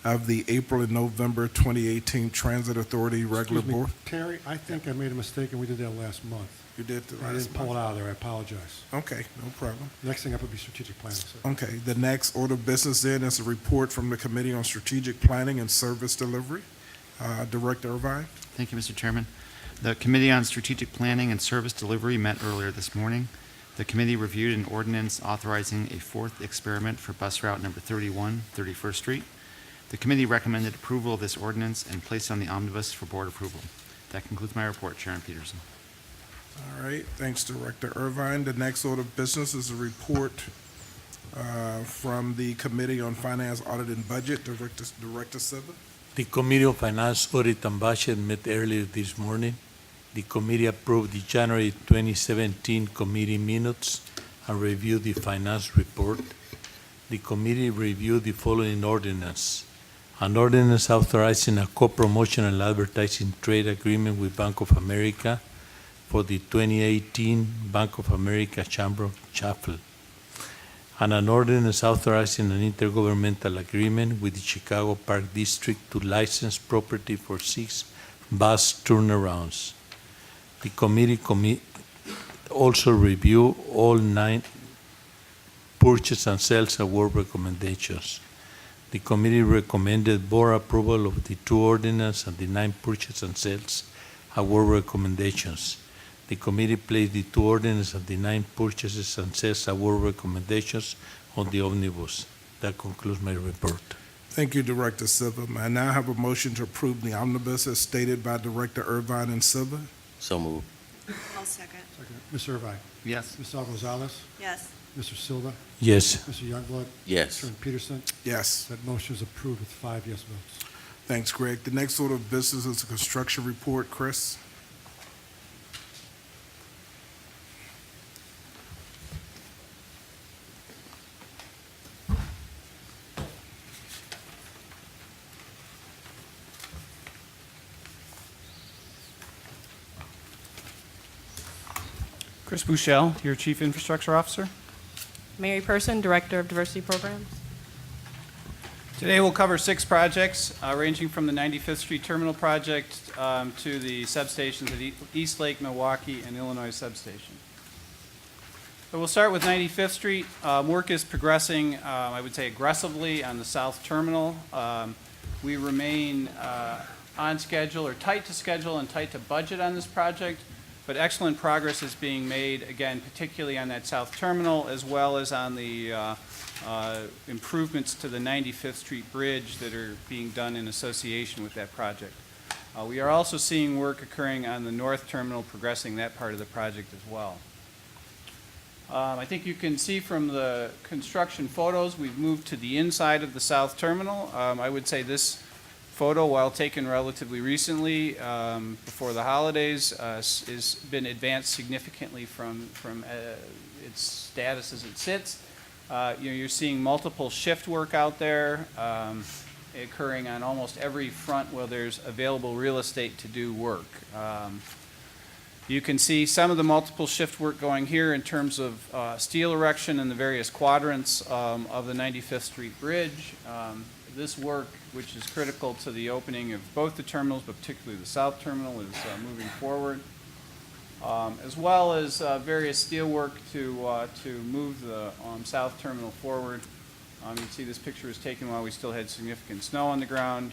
of the April and November 2018 Transit Authority regular Excuse me, board. Terry, I think I made a mistake, and we did that last month. You did the I last didn't pull month. it out of there, I apologize. Okay, no problem. Next thing up would be strategic planning, sir. Okay, the next order of business then is a report from the Committee on Strategic Planning and Service Delivery. Director Irvine. Thank you, Mr. Chairman. The Committee on Strategic Planning and Service Delivery met earlier this morning. The committee reviewed an ordinance authorizing a 4th experiment for bus route number 31, 31st Street. The committee recommended approval of this ordinance and placed on the Omnibus for board approval. That concludes my report, Chairman Peterson. All right, thanks, Director Irvine. The next order of business is a report from the Committee on Finance, Audit, and Budget. Director Silva. The Committee on Finance, Audit, and Budget met earlier this morning. The committee approved the January 2017 committee minutes and reviewed the finance report. The committee reviewed the following ordinance. An ordinance authorizing a co-promotional advertising trade agreement with Bank of America for the 2018 Bank of America Shamrock Shuffle. And an ordinance authorizing an intergovernmental agreement with the Chicago Park District to license property for 6 bus turnarounds. The committee also reviewed all 9 purchase and sales award recommendations. The committee recommended board approval of the 2 ordinance and the 9 purchase and sales award recommendations. The committee placed the 2 ordinance and the 9 purchases and sales award recommendations on the Omnibus. That concludes my report. Thank you, Director Silva. I now have a motion to approve the omnibus as stated by Director Irvine and Silva. So moved. I'll second. Second. Mr. Irvine? Yes. Ms. Alvarez? Yes. Mr. Silva? Yes. Mr. Youngblood? Yes. Chairman Peterson? Yes. That motion is approved with 5 yes votes. Thanks, Greg. The next order of business is a construction report. Chris? Chris Bouchel, your Chief Infrastructure Officer. Mary Person, Director of Diversity Programs. Today we'll cover 6 projects ranging from the 95th Street Terminal Project to the substations at East Lake, Milwaukee, and Illinois Substation. So we'll start with 95th Street. Work is progressing, I would say, aggressively on the South Terminal. We remain on schedule, or tight to schedule and tight to budget on this project, but excellent progress is being made, again, particularly on that South Terminal, as well as on the improvements to the 95th Street Bridge that are being done in association with that project. We are also seeing work occurring on the North Terminal, progressing that part of the project as well. I think you can see from the construction photos, we've moved to the inside of the South Terminal. I would say this photo, while taken relatively recently, before the holidays, has been advanced significantly from its status as it sits. You're seeing multiple shift work out there occurring on almost every front where there's available real estate to do work. You can see some of the multiple shift work going here in terms of steel erection in the various quadrants of the 95th Street Bridge. This work, which is critical to the opening of both the terminals, but particularly the South Terminal, is moving forward, as well as various steel work to move the South Terminal forward. You can see this picture was taken while we still had significant snow on the ground,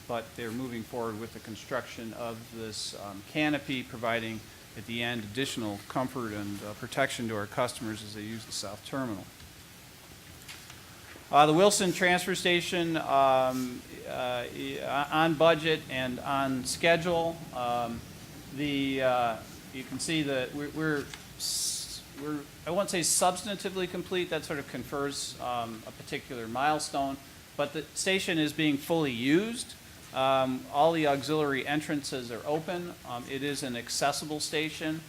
but they're moving forward with the construction of this canopy, providing at the end additional comfort and protection to our customers as they use the South Terminal. The Wilson Transfer Station on budget and on schedule. You can see that we're I won't say substantively complete. That sort of confers a particular milestone, but the station is being fully used. All the auxiliary entrances are open. It is an accessible station.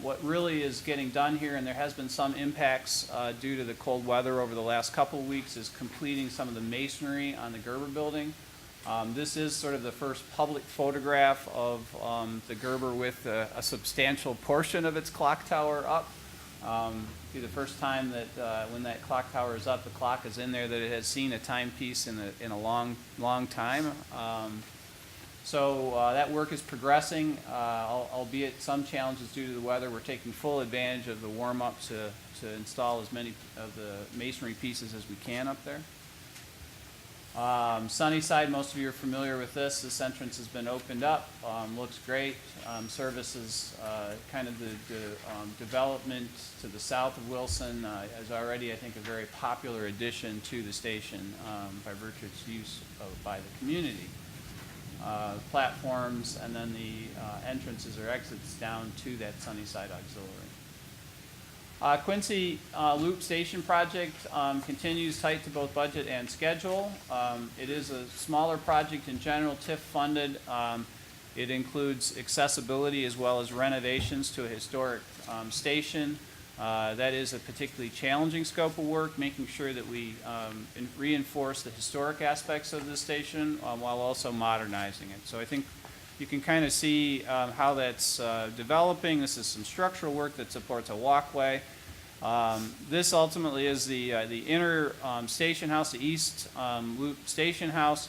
What really is getting done here, and there has been some impacts due to the cold weather over the last couple of weeks, is completing some of the masonry on the Gerber building. This is sort of the first public photograph of the Gerber with a substantial portion of its clock tower up. Be the first time that when that clock tower is up, the clock is in there, that it has seen a timepiece in a long time. So that work is progressing, albeit some challenges due to the weather. We're taking full advantage of the warm-up to install as many of the masonry pieces as we can up there. Sunnyside, most of you are familiar with this. This entrance has been opened up, looks great. Services kind of the development to the south of Wilson is already, I think, a very popular addition to the station by virtue of its use by the community. Platforms and then the entrances or exits down to that Sunnyside auxiliary. Quincy Loop Station project continues tight to both budget and schedule. It is a smaller project in general, TIF funded. It includes accessibility as well as renovations to a historic station. That is a particularly challenging scope of work, making sure that we reinforce the historic aspects of the station while also modernizing it. So I think you can kind of see how that's developing. This is some structural work that supports a walkway. This ultimately is the inner station house, the east loop station house.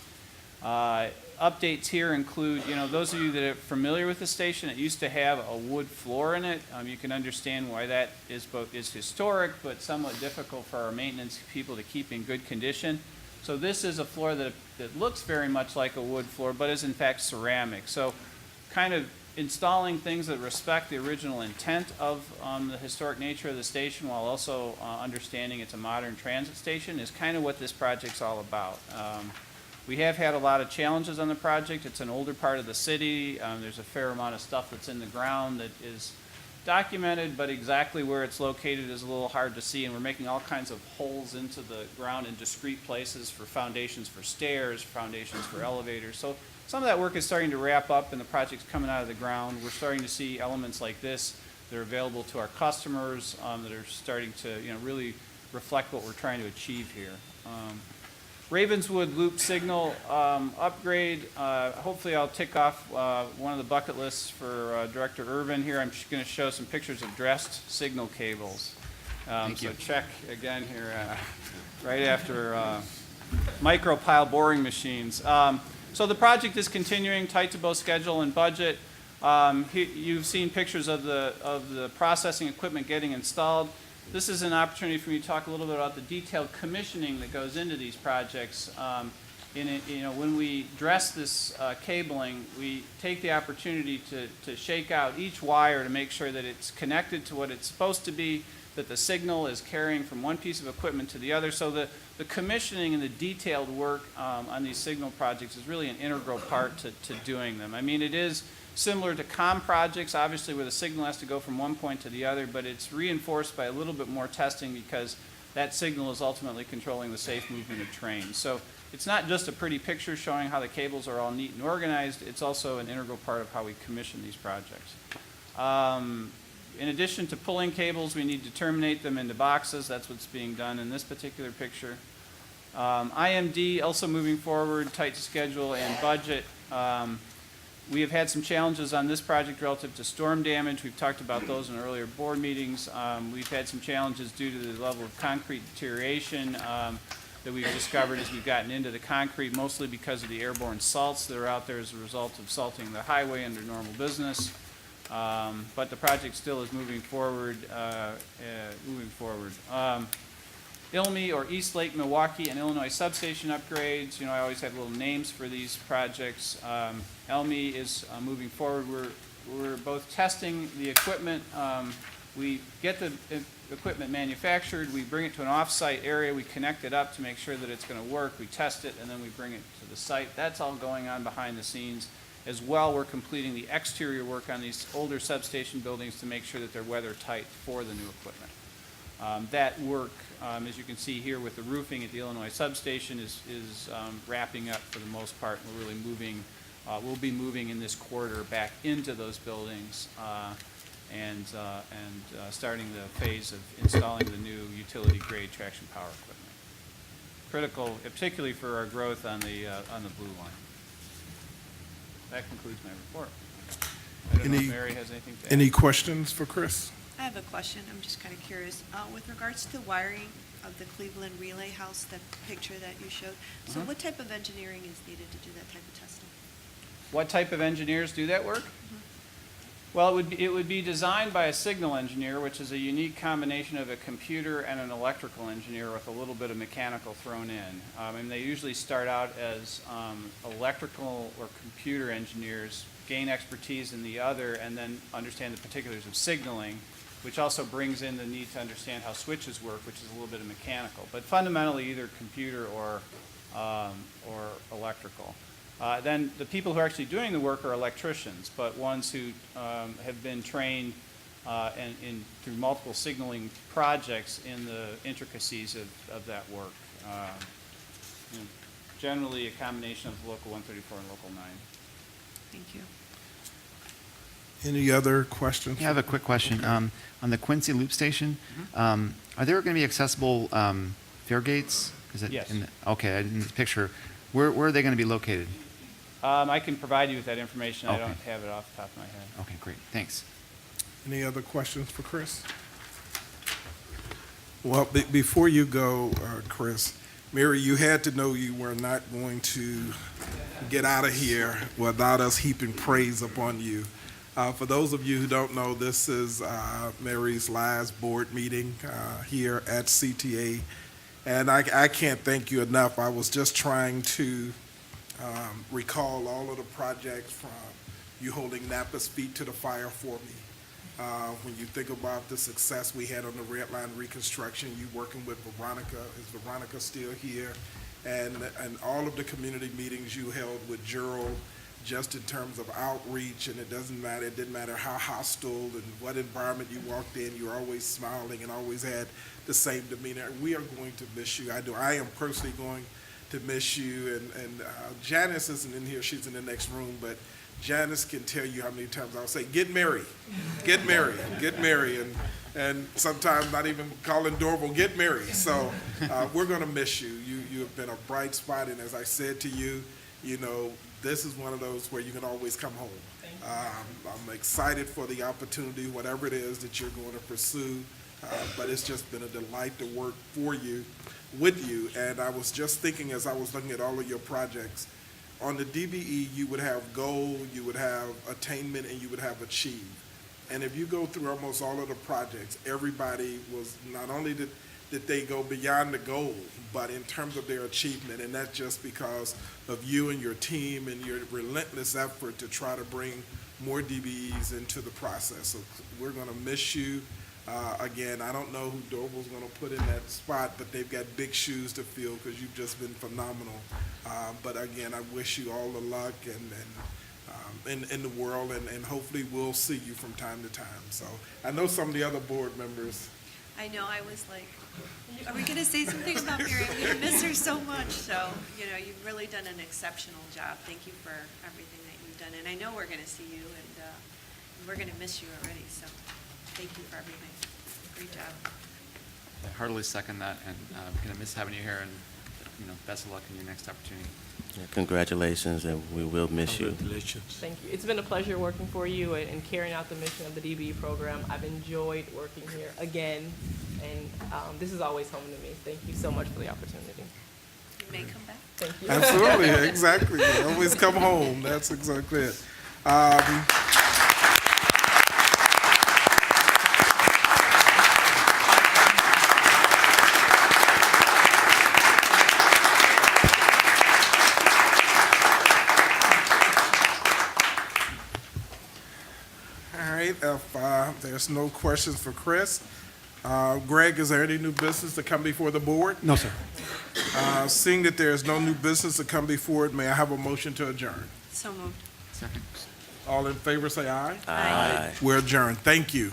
Updates here include, those of you that are familiar with the station, it used to have a wood floor in it. You can understand why that is historic, but somewhat difficult for our maintenance people to keep in good condition. So this is a floor that looks very much like a wood floor, but is in fact ceramic. So kind of installing things that respect the original intent of the historic nature of the station while also understanding it's a modern transit station is kind of what this project's all about. We have had a lot of challenges on the project. It's an older part of the city. There's a fair amount of stuff that's in the ground that is documented, but exactly where it's located is a little hard to see, and we're making all kinds of holes into the ground in discrete places for foundations for stairs, foundations for elevators. So some of that work is starting to wrap up and the project's coming out of the ground. We're starting to see elements like this that are available to our customers that are starting to really reflect what we're trying to achieve here. Ravenswood loop signal upgrade. Hopefully I'll tick off one of the bucket lists for Director Irvin here. I'm just going to show some pictures of dressed signal cables. Thank you. So check again here right after micro pile boring machines. So the project is continuing tight to both schedule and budget. You've seen pictures of the processing equipment getting installed. This is an opportunity for me to talk a little bit about the detailed commissioning that goes into these projects. When we dress this cabling, we take the opportunity to shake out each wire to make sure that it's connected to what it's supposed to be, that the signal is carrying from one piece of equipment to the other. So the commissioning and the detailed work on these signal projects is really an integral part to doing them. I mean, it is similar to comm projects, obviously, where the signal has to go from one point to the other, but it's reinforced by a little bit more testing because that signal is ultimately controlling the safe movement of trains. So it's not just a pretty picture showing how the cables are all neat and organized, it's also an integral part of how we commission these projects. In addition to pulling cables, we need to terminate them into boxes. That's what's being done in this particular picture. IMD also moving forward, tight schedule and budget. We have had some challenges on this project relative to storm damage. We've talked about those in earlier board meetings. We've had some challenges due to the level of concrete deterioration that we've discovered as we've gotten into the concrete, mostly because of the airborne salts that are out there as a result of salting the highway under normal business. But the project still is moving forward. ILMI, or East Lake, Milwaukee, and Illinois Substation upgrades. You know, I always have little names for these projects. ILMI is moving forward. We're both testing the equipment. We get the equipment manufactured, we bring it to an off-site area, we connect it up to make sure that it's going to work, we test it, and then we bring it to the site. That's all going on behind the scenes. As well, we're completing the exterior work on these older substation buildings to make sure that they're weather tight for the new equipment. That work, as you can see here with the roofing at the Illinois substation, is wrapping up for the most part. We're really moving, we'll be moving in this quarter back into those buildings and starting the phase of installing the new utility-grade traction power equipment. Critical, particularly for our growth on the blue line. That concludes my report. I don't know if Mary has anything to add. Any questions for Chris? I have a question. I'm just kind of curious. With regards to wiring of the Cleveland Relay House, the picture that you showed, so what type of engineering is needed to do that type of testing? What type of engineers do that work? Well, it would be designed by a signal engineer, which is a unique combination of a computer and an electrical engineer with a little bit of mechanical thrown in. And they usually start out as electrical or computer engineers, gain expertise in the other, and then understand the particulars of signaling, which also brings in the need to understand how switches work, which is a little bit of mechanical. But fundamentally, either computer or electrical. Then the people who are actually doing the work are electricians, but ones who have been trained through multiple signaling projects in the intricacies of that work. Generally a combination of Local 134 and Local 9. Thank you. Any other questions? Yeah, I have a quick question. On the Quincy Loop Station, are there going to be accessible fare gates? Is it Yes. Okay, in the picture. Where are they going to be located? I can provide you with that information. I Okay. don't have it off the top of my head. Okay, great. Thanks. Any other questions for Chris? Well, before you go, Chris, Mary, you had to know you were not going to get out of here without us heaping praise upon you. For those of you who don't know, this is Mary's last board meeting here at CTA, and I can't thank you enough. I was just trying to recall all of the projects from you holding Napa's feet to the fire for me. When you think about the success we had on the red line reconstruction, you working with Veronica, is Veronica still here? And all of the community meetings you held with Gerald, just in terms of outreach, and it didn't matter how hostile and what environment you walked in, you were always smiling and always had the same demeanor. We are going to miss you. I am personally going to miss you, and Janice isn't in here, she's in the next room, but Janice can tell you how many times I'll say, get married, get married, get married, and sometimes not even calling doorbell, get married. So we're going to miss you. You have been a bright spot, and as I said to you, you know, this is one of those where you can always come home. I'm excited for the opportunity, whatever it is that you're going to pursue, but it's just been a delight to work for you, with you. And I was just thinking as I was looking at all of your projects, on the DBE, you would have goal, you would have attainment, and you would have achieve. And if you go through almost all of the projects, everybody was, not only did they go beyond the goal, but in terms of their achievement, and that's just because of you and your team and your relentless effort to try to bring more DBEs into the process. So we're going to miss you. Again, I don't know who Doble's going to put in that spot, but they've got big shoes to fill because you've just been phenomenal. But again, I wish you all the luck and in the world, and hopefully we'll see you from time to time. So I know some of the other board members. I know, I was like, are we going to say something about Mary? We miss her so much. So, you know, you've really done an exceptional job. Thank you for everything that you've done. And I know we're going to see you, and we're going to miss you already. So thank you for everything. Great job. I heartily second that, and I'm going to miss having you here, and, you know, best of luck in your next opportunity. Yeah, congratulations, and we will miss you. Congratulations. Thank you. It's been a pleasure working for you and carrying out the mission of the DBE program. I've enjoyed working here again, and this is always home to me. Thank you so much for the opportunity. You may come back. Thank you. Absolutely, exactly. You always come home. That's exactly it. All right, if there's no questions for Chris, Greg, is there any new business to come before the board? No, sir. Seeing that there is no new business to come before it, may I have a motion to adjourn? So moved. Second. All in favor, say aye. Aye. We're adjourned. Thank you.